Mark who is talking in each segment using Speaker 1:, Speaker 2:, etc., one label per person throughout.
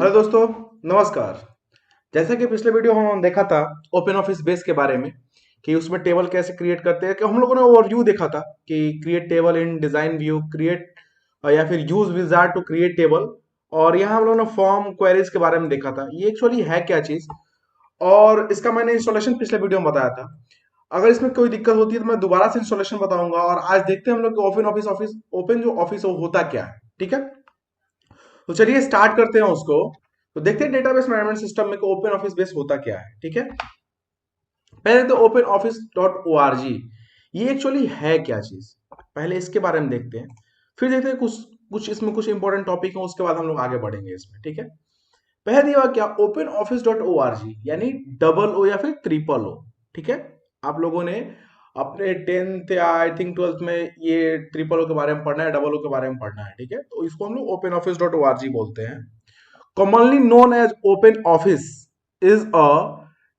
Speaker 1: Hello दोस्तों, नमस्कार। जैसा कि पिछले वीडियो में हम देखा था ओपन ऑफिस बेस के बारे में कि उसमें टेबल कैसे क्रिएट करते हैं, कि हम लोगों ने ओवरव्यू देखा था कि create table in design view, create या फिर use wizard to create table. और यहाँ हम लोगों ने फॉर्म क्वेरीज के बारे में देखा था। ये एक्चुअली है क्या चीज, और इसका मैंने इंस्टॉलेशन पिछले वीडियो में बताया था। अगर इसमें कोई दिक्कत होती है तो मैं दोबारा से इंस्टॉलेशन बताऊंगा। और आज देखते हैं हम लोग कि ओपन जो ऑफिस हो होता क्या है। ठीक है, तो चलिए स्टार्ट करते हैं उसको। तो देखते हैं डेटाबेस मैनेजमेंट सिस्टम में ओपन ऑफिस बेस होता क्या है। ठीक है, पहले तो open office dot O R G, ये एक्चुअली है क्या चीज, पहले इसके बारे में देखते हैं। फिर देखते हैं कुछ कुछ इसमें कुछ इंपॉर्टेंट टॉपिक है, उसके बाद हम लोग आगे बढ़ेंगे इसमें। ठीक है, पहले दिया हुआ क्या, open office dot O R G, यानी डबल ओ या फिर ट्रिपल ओ। ठीक है, आप लोगों ने अपने टेंथ या आई थिंक ट्वेल्थ में ये ट्रिपल ओ के बारे में पढ़ना है, डबल ओ के बारे में पढ़ना है। ठीक है, तो इसको हम लोग open office dot O R G बोलते हैं। commonly known as open office is a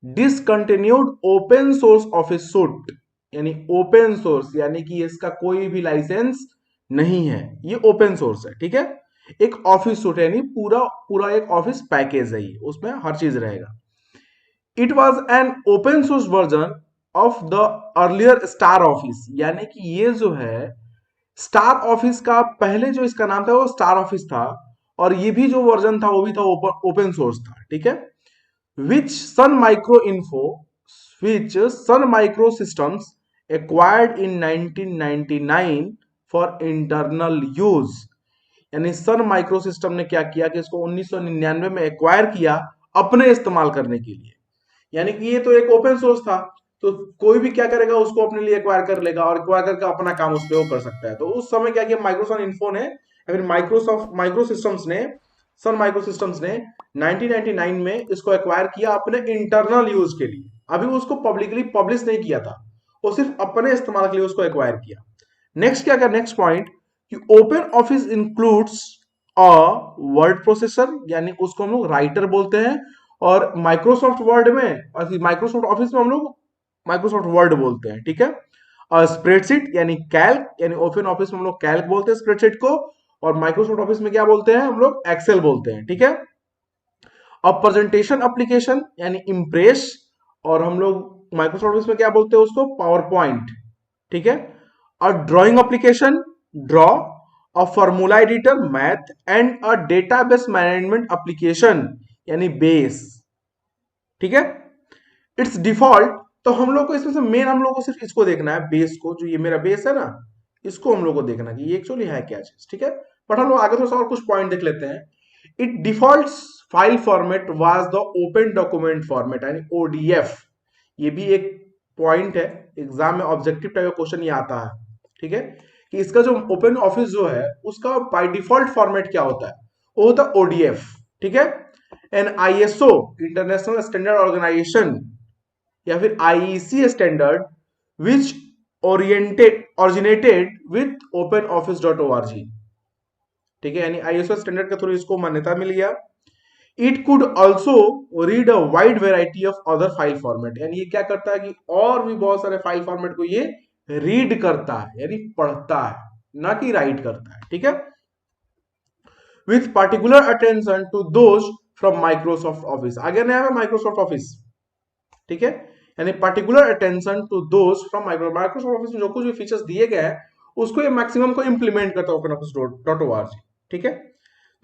Speaker 1: discontinued open source office suite, यानी ओपन सोर्स यानी कि इसका कोई भी लाइसेंस नहीं है, ये ओपन सोर्स है। ठीक है, एक ऑफिस सूट यानी पूरा पूरा एक ऑफिस पैकेज है, ये उसमें हर चीज रहेगा। It was an open source version of the earlier star office, यानी कि ये जो है स्टार ऑफिस का पहले जो इसका नाम था वो स्टार ऑफिस था, और ये भी जो वर्जन था वो भी था ओपन सोर्स था। ठीक है, which Sun micro info which Sun micro systems acquired in 1999 for internal use, यानी सन माइक्रो सिस्टम ने क्या किया कि इसको 1999 में एक्वायर किया अपने इस्तेमाल करने के लिए। यानी कि ये तो एक ओपन सोर्स था, तो कोई भी क्या करेगा उसको अपने लिए एक्वायर कर लेगा और एक्वायर करके अपना काम उस पर वो कर सकता है। तो उस समय क्या किया माइक्रोसॉफ्ट इन्फो ने या फिर माइक्रो सिस्टम्स ने 1999 में इसको एक्वायर किया अपने इंटरनल यूज के लिए। अभी उसको पब्लिकली पब्लिश नहीं किया था, वो सिर्फ अपने इस्तेमाल के लिए उसको एक्वायर किया। नेक्स्ट क्या क्या, नेक्स्ट पॉइंट कि open office includes a word processor, यानी उसको हम लोग राइटर बोलते हैं। और माइक्रोसॉफ्ट वर्ड में, माइक्रोसॉफ्ट ऑफिस में हम लोग माइक्रोसॉफ्ट वर्ड बोलते हैं। ठीक है, और स्प्रेडशीट यानी कैल्क, यानी ओपन ऑफिस में हम लोग कैल्क बोलते हैं स्प्रेडशीट को, और माइक्रोसॉफ्ट ऑफिस में क्या बोलते हैं हम लोग, एक्सेल बोलते हैं। ठीक है, अब प्रेजेंटेशन एप्लीकेशन यानी इम्प्रेस, और हम लोग माइक्रोसॉफ्ट ऑफिस में क्या बोलते हैं उसको, पावर पॉइंट। ठीक है, और drawing application draw, a formula editor math, and a database management application यानी बेस। ठीक है, इट्स डिफॉल्ट। तो हम लोग को इसमें से मेन हम लोग को सिर्फ इसको देखना है, बेस को, जो ये मेरा बेस है ना, इसको हम लोग को देखना है कि ये एक्चुअली है क्या चीज। ठीक है, बट हम लोग आगे थोड़ा सा और कुछ पॉइंट देख लेते हैं। It default file format was the open document format यानी ओडीएफ। ये भी एक पॉइंट है, एग्जाम में ऑब्जेक्टिव टाइप का क्वेश्चन ये आता है। ठीक है, कि इसका जो ओपन ऑफिस जो है उसका बाय डिफॉल्ट फॉर्मेट क्या होता है, वो होता है ओडीएफ। ठीक है, an ISO international standard organization या फिर IEC standard which originated with open office dot O R G. ठीक है, यानी आईएसओ स्टैंडर्ड के थ्रू इसको मान्यता मिल गया। It could also read a wide variety of other file format, यानी ये क्या करता है कि और भी बहुत सारे फाइल फॉर्मेट को ये रीड करता है यानी पढ़ता है, ना कि राइट करता है। ठीक है, with particular attention to those from Microsoft office, आगे नया है माइक्रोसॉफ्ट ऑफिस। ठीक है, यानी particular attention to those from Microsoft office में जो कुछ भी फीचर्स दिए गए हैं उसको ये मैक्सिमम को इंप्लीमेंट करता है open office dot O R G. ठीक है,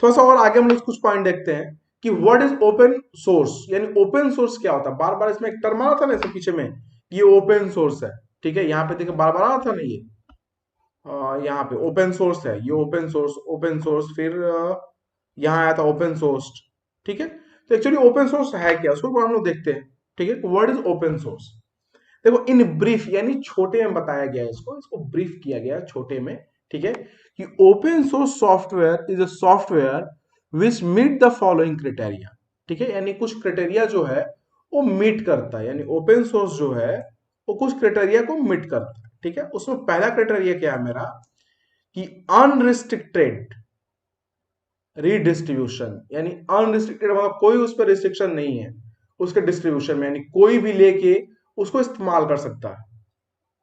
Speaker 1: थोड़ा सा और आगे हम लोग कुछ पॉइंट देखते हैं कि व्हाट इज ओपन सोर्स, यानी ओपन सोर्स क्या होता है। बार बार इसमें एक टर्म आ रहा था ना इसके पीछे में, ये ओपन सोर्स है। ठीक है, यहाँ पे देखिए बार बार आ रहा था ना ये, यहाँ पे ओपन सोर्स है, ये ओपन सोर्स फिर यहाँ आया था ओपन सोर्स। ठीक है, तो एक्चुअली ओपन सोर्स है क्या, उसको हम लोग देखते हैं। ठीक है, व्हाट इज ओपन सोर्स। देखो इन ब्रीफ यानी छोटे में बताया गया है, इसको इसको ब्रीफ किया गया है छोटे में। ठीक है, कि open source software is a software which meet the following criteria. ठीक है, यानी कुछ क्राइटेरिया जो है वो मीट करता है, यानी ओपन सोर्स जो है वो कुछ क्राइटेरिया को मीट करता है। ठीक है, उसमें पहला क्राइटेरिया क्या है मेरा, कि अनरिस्ट्रिक्टेड रीडिस्ट्रीब्यूशन, यानी अनरिस्ट्रिक्टेड मतलब कोई उस पर रिस्ट्रिक्शन नहीं है उसके डिस्ट्रीब्यूशन में, यानी कोई भी लेके उसको इस्तेमाल कर सकता है।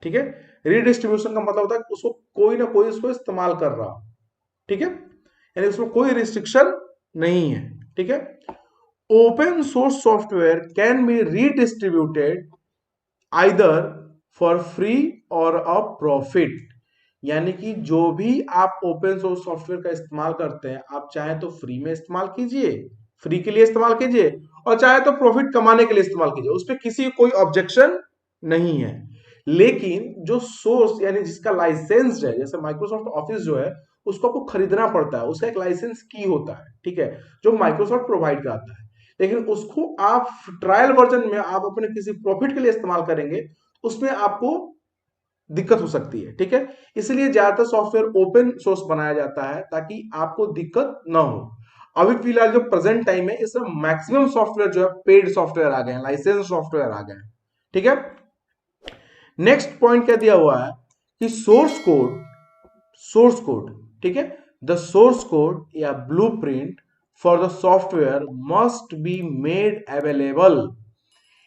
Speaker 1: ठीक है, रीडिस्ट्रीब्यूशन का मतलब होता है उसको कोई ना कोई उसको इस्तेमाल कर रहा। ठीक है, यानी उसमें कोई रिस्ट्रिक्शन नहीं है। ठीक है। Open source software can be redistributed either for free और अ प्रॉफिट, यानी कि जो भी आप ओपन सोर्स सॉफ्टवेयर का इस्तेमाल करते हैं, आप चाहे तो फ्री में इस्तेमाल कीजिए, फ्री के लिए इस्तेमाल कीजिए, और चाहे तो प्रॉफिट कमाने के लिए इस्तेमाल कीजिए, उस पर किसी कोई ऑब्जेक्शन नहीं है। लेकिन जो सोर्स यानी जिसका लाइसेंस है, जैसे माइक्रोसॉफ्ट ऑफिस जो है उसको आपको खरीदना पड़ता है, उसका एक लाइसेंस की होता है, ठीक है, जो माइक्रोसॉफ्ट प्रोवाइड कराता है। लेकिन उसको आप ट्रायल वर्जन में आप अपने किसी प्रॉफिट के लिए इस्तेमाल करेंगे, उसमें आपको दिक्कत हो सकती है, ठीक है। इसलिए ज्यादातर सॉफ्टवेयर ओपन सोर्स बनाया जाता है ताकि आपको दिक्कत ना हो। अभी फिलहाल जो प्रेजेंट टाइम है, इसमें मैक्सिमम सॉफ्टवेयर जो है पेड सॉफ्टवेयर आ गए हैं, लाइसेंस सॉफ्टवेयर आ गए हैं, ठीक है। नेक्स्ट पॉइंट क्या दिया हुआ है कि सोर्स कोड, ठीक है, द सोर्स कोड या blueprint for the software must be made available,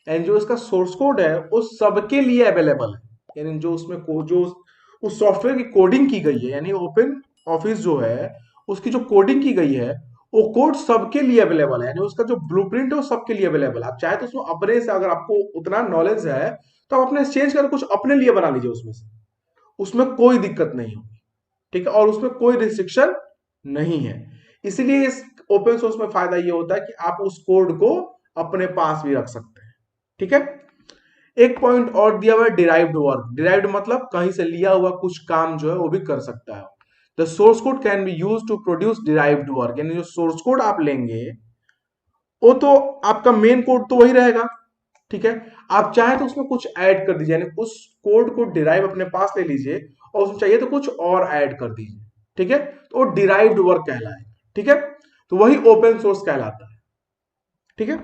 Speaker 1: and जो इसका सोर्स कोड है वो सबके लिए अवेलेबल है, यानी जो उसमें जो उस सॉफ्टवेयर की कोडिंग की गई है, यानी ओपन ऑफिस जो है उसकी जो कोडिंग की गई है वो कोड सबके लिए अवेलेबल है, यानी उसका जो ब्लूप्रिंट है वो सबके लिए अवेलेबल है। आप चाहे तो उसमें अपने से, अगर आपको उतना नॉलेज है तो आप अपने चेंज कर कुछ अपने लिए बना लीजिए उसमें से, उसमें कोई दिक्कत नहीं होगी, ठीक है, और उसमें कोई रिस्ट्रिक्शन नहीं है। इसलिए इस ओपन सोर्स में फायदा ये होता है कि आप उस कोड को अपने पास भी रख सकते हैं, ठीक है। एक पॉइंट और दिया हुआ है डिराइव्ड वर्क, डिराइव्ड मतलब कहीं से लिया हुआ कुछ काम जो है वो भी कर सकता है। The source code can be use to produce derived work, यानी जो सोर्स कोड आप लेंगे वो तो आपका मेन कोड तो वही रहेगा, ठीक है। आप चाहे तो उसमें कुछ ऐड कर दीजिए, यानी उस कोड को डिराइव अपने पास ले लीजिए और उसमें चाहिए तो कुछ और ऐड कर दीजिए, ठीक है, तो वो डिराइव्ड वर्क कहलाएगा, ठीक है। तो वही ओपन सोर्स कहलाता है, ठीक है।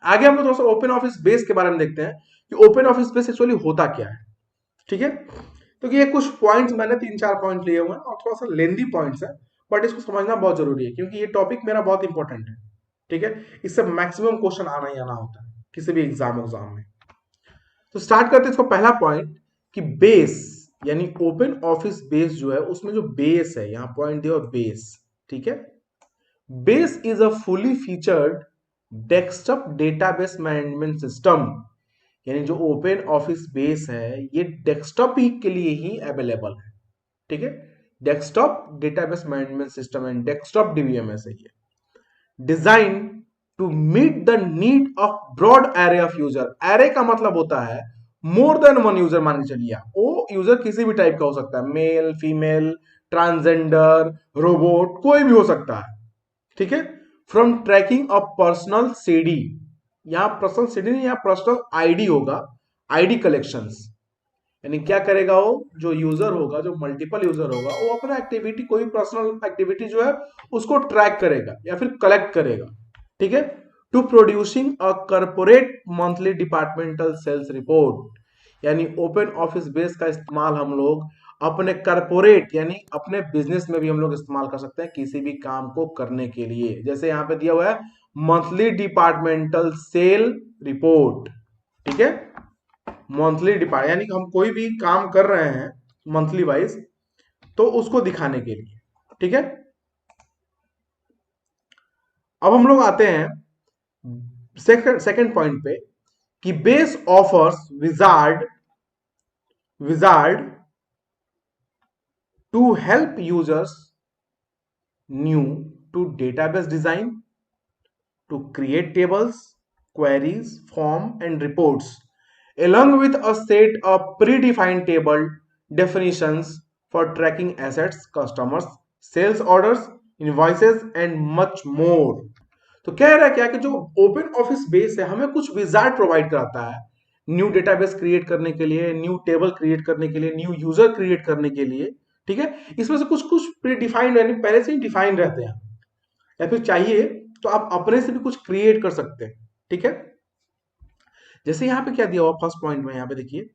Speaker 1: आगे हम लोग थोड़ा सा ओपन ऑफिस बेस के बारे में देखते हैं कि ओपन ऑफिस बेस एक्चुअली होता क्या है, ठीक है। तो ये कुछ पॉइंट्स मैंने 3-4 पॉइंट लिए हुए हैं और थोड़ा सा लेंदी पॉइंट्स है, बट इसको समझना बहुत जरूरी है क्योंकि ये टॉपिक मेरा बहुत इंपॉर्टेंट है, ठीक है। इससे मैक्सिमम क्वेश्चन आना ही आना होता है किसी भी एग्जाम में। तो स्टार्ट करते हैं इसको पहला पॉइंट कि बेस, यानी ओपन ऑफिस बेस जो है उसमें जो बेस है, यहां पॉइंट दिया बेस, ठीक है। Base is a fully featured desktop database management system, यानी जो ओपन ऑफिस बेस है ये डेस्कटॉप ही के लिए ही अवेलेबल है, ठीक है। Desktop database management system and desktop DBMS है ये, design to meet the need of broad array of user. Array का मतलब होता है मोर देन वन यूजर, मान के चलिए वो यूजर किसी भी टाइप का हो सकता है, मेल फीमेल ट्रांसजेंडर रोबोट कोई भी हो सकता है, ठीक है। From tracking of personal CD, यहां पर्सनल सीडी नहीं, यहां पर्सनल आईडी होगा, आईडी कलेक्शंस, यानी क्या करेगा वो जो यूजर होगा, जो मल्टीपल यूजर होगा, वो अपना एक्टिविटी, कोई पर्सनल एक्टिविटी जो है उसको ट्रैक करेगा या फिर कलेक्ट करेगा, ठीक है। To producing a corporate monthly departmental sales report, यानी ओपन ऑफिस बेस का इस्तेमाल हम लोग अपने कॉर्पोरेट यानी अपने बिजनेस में भी हम लोग इस्तेमाल कर सकते हैं किसी भी काम को करने के लिए। जैसे यहां पे दिया हुआ है मंथली डिपार्टमेंटल सेल रिपोर्ट, ठीक है, मंथली डिपार्ट यानी हम कोई भी काम कर रहे हैं मंथली वाइज तो उसको दिखाने के लिए, ठीक है। अब हम लोग आते हैं सेकंड पॉइंट पे कि base offers wizard to help users new to database design, to create tables, queries, form and reports along with a set of predefined table definitions for tracking assets, customers, sales orders, invoices and much more। तो कह रहा है क्या कि जो open office base है हमें कुछ विजार्ड प्रोवाइड कराता है न्यू डेटाबेस क्रिएट करने के लिए, न्यू टेबल क्रिएट करने के लिए, न्यू यूजर क्रिएट करने के लिए, ठीक है। इसमें से कुछ कुछ प्री डिफाइंड यानी पहले से ही डिफाइंड रहते हैं, या फिर चाहिए तो आप अपने से भी कुछ क्रिएट कर सकते हैं, ठीक है। जैसे यहाँ पे क्या दिया हुआ फर्स्ट पॉइंट में, यहाँ पे देखिए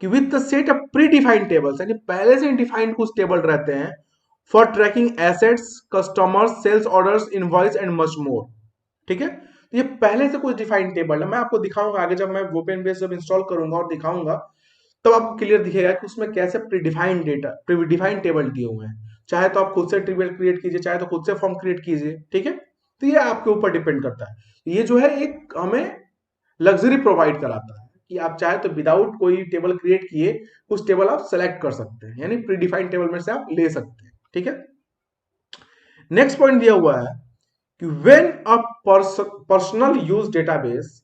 Speaker 1: कि with the set of predefined tables, यानी पहले से डिफाइंड कुछ टेबल रहते हैं for tracking assets, customers, sales orders, invoice and much more, ठीक है। तो ये पहले से कुछ डिफाइंड टेबल है, मैं आपको दिखाऊंगा आगे जब मैं ओपन बेस जब इंस्टॉल करूंगा और दिखाऊंगा तब आपको क्लियर दिखेगा कि उसमें कैसे प्रीडिफाइंड डेटा प्रीडिफाइंड टेबल दिए हुए हैं। चाहे तो आप खुद से टेबल क्रिएट कीजिए, चाहे तो खुद से फॉर्म क्रिएट कीजिए, ठीक है। तो ये आपके ऊपर डिपेंड करता है। ये जो है एक हमें लग्जरी प्रोवाइड कराता है कि आप चाहे तो विदाउट कोई टेबल क्रिएट किए कुछ टेबल आप सेलेक्ट कर सकते हैं, यानी प्री डिफाइंड टेबल में से आप ले सकते हैं। ठीक है, नेक्स्ट पॉइंट दिया हुआ है कि when a personal use database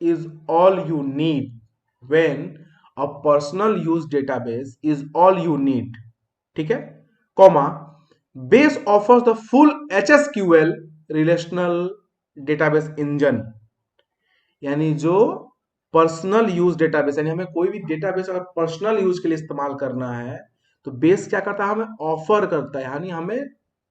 Speaker 1: is all you need, when a personal use database is all you need, ठीक है, comma, base offers the full HSQL relational database engine, यानी जो पर्सनल यूज डेटाबेस, यानी हमें कोई भी डेटाबेस अगर personal use के लिए इस्तेमाल करना है तो बेस क्या करता है, हमें ऑफर करता है, यानी हमें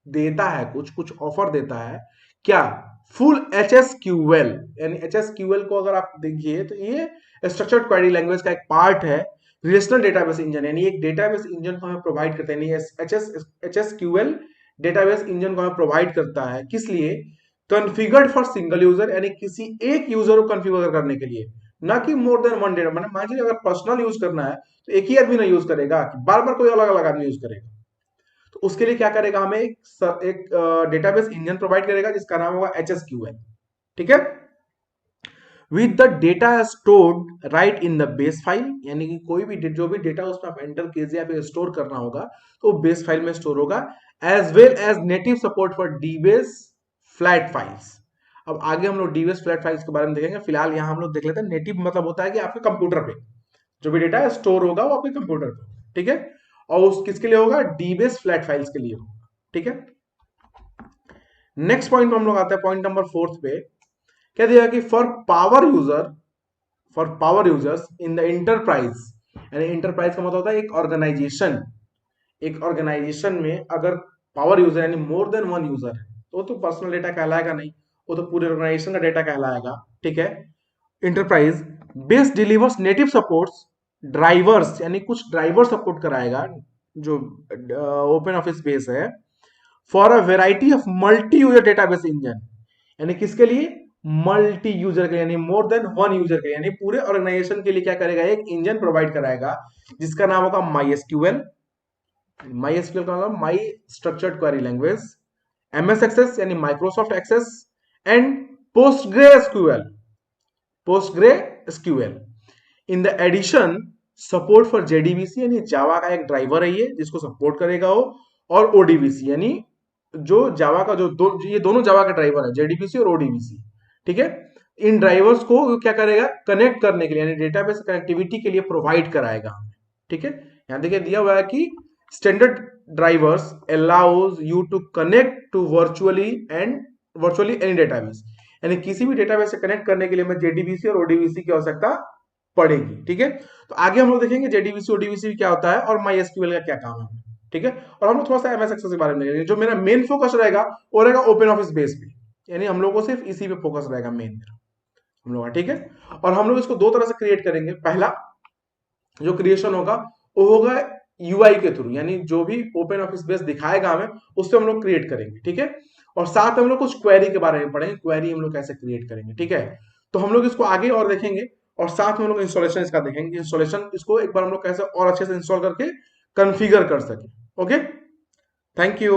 Speaker 1: देता है कुछ कुछ ऑफर देता है। क्या? फुल HSQL, यानी HSQL को अगर आप देखिए तो ये स्ट्रक्चर्ड क्वेरी लैंग्वेज का एक पार्ट है। रिलेशनल डेटाबेस इंजन, यानी एक डेटाबेस इंजन को हमें प्रोवाइड करता है, यानी HSQL डेटाबेस इंजन को हमें प्रोवाइड करता है। किस लिए? कॉन्फ़िगर्ड फॉर सिंगल यूजर, यानी किसी एक यूजर को कॉन्फ़िगर करने के लिए, ना कि मोर देन वन डेटा। मतलब मान लीजिए अगर पर्सनल यूज करना है तो एक ही आदमी ना यूज करेगा, बार बार कोई अलग अलग आदमी यूज करेगा। तो उसके लिए क्या करेगा, हमें एक डेटाबेस इंजन प्रोवाइड करेगा जिसका नाम होगा HSQL। ठीक है, with the data stored right in the base file, यानी कि कोई भी जो भी डेटा उसमें आप एंटर कीजिए या फिर स्टोर करना होगा तो बेस फाइल में स्टोर होगा। As well as native support for dBase flat files. अब आगे हम लोग डीबेस फ्लैट फाइल्स के बारे में देखेंगे, फिलहाल यहां हम लोग देख लेते हैं नेटिव मतलब होता है कि आपके कंप्यूटर पे जो भी डेटा स्टोर होगा वो आपके कंप्यूटर पे, ठीक है, और उस किसके लिए होगा, डीबेस फ्लैट फाइल्स के लिए होगा। ठीक है, नेक्स्ट पॉइंट पे हम लोग आते हैं, पॉइंट नंबर 4 पे। क्या दिया कि for power users in the enterprise, यानी इंटरप्राइज का मतलब होता है एक ऑर्गेनाइजेशन, एक ऑर्गेनाइजेशन में अगर पावर यूजर यानी मोर देन वन यूजर है तो पर्सनल डेटा कहलाएगा नहीं, वो तो पूरे ऑर्गेनाइजेशन का डेटा कहलाएगा। ठीक है, enterprise base delivers native supports drivers, यानी कुछ ड्राइवर सपोर्ट कराएगा जो ओपन ऑफिस बेस है, for a variety of multi user database engine, यानी किसके लिए, मल्टी यूजर के, यानी मोर देन वन यूजर के, यानी पूरे ऑर्गेनाइजेशन के लिए क्या करेगा, एक इंजन प्रोवाइड कराएगा जिसका नाम होगा MySQL। MySQL का मतलब my structured query language, MS access यानी Microsoft access, and Postgre SQL। In the edition support for JDBC, यानी जावा का एक ड्राइवर है ये जिसको सपोर्ट करेगा वो, और ODBC, यानी जो जावा का ये दोनों जावा का ड्राइवर है, JDBC और ODBC। ठीक है, इन ड्राइवर्स को क्या करेगा, कनेक्ट करने के लिए, यानी डेटाबेस कनेक्टिविटी के लिए प्रोवाइड कराएगा। ठीक है, यहां देखिए दिया हुआ है कि standard drivers allows you to connect to virtually any database, यानी किसी भी डेटाबेस से कनेक्ट करने के लिए हमें JDBC और ODBC की आवश्यकता पड़ेगी। ठीक है, तो आगे हम लोग देखेंगे JDBC ODBC क्या होता है और MySQL का क्या काम है। ठीक है, और हम लोग थोड़ा सा MS एक्सेस के बारे में देखेंगे। जो मेरा मेन फोकस रहेगा वो रहेगा ओपन ऑफिस बेस पे, यानी हम लोग को सिर्फ इसी पे फोकस रहेगा मेन हम लोग। ठीक है, और हम लोग इसको दो तरह से क्रिएट करेंगे। पहला जो क्रिएशन होगा वो होगा UI के थ्रू, यानी जो भी ओपन ऑफिस बेस दिखाएगा हमें उससे हम लोग क्रिएट करेंगे। ठीक है, और साथ हम लोग कुछ क्वेरी के बारे में पढ़ेंगे, क्वेरी हम लोग कैसे क्रिएट करेंगे। ठीक है, तो हम लोग इसको आगे और देखेंगे, और साथ में हम लोग इंस्टॉलेशन इसका देखेंगे, इंस्टॉलेशन इसको एक बार हम लोग कैसे और अच्छे से इंस्टॉल करके कॉन्फ़िगर कर सके। Okay, thank you.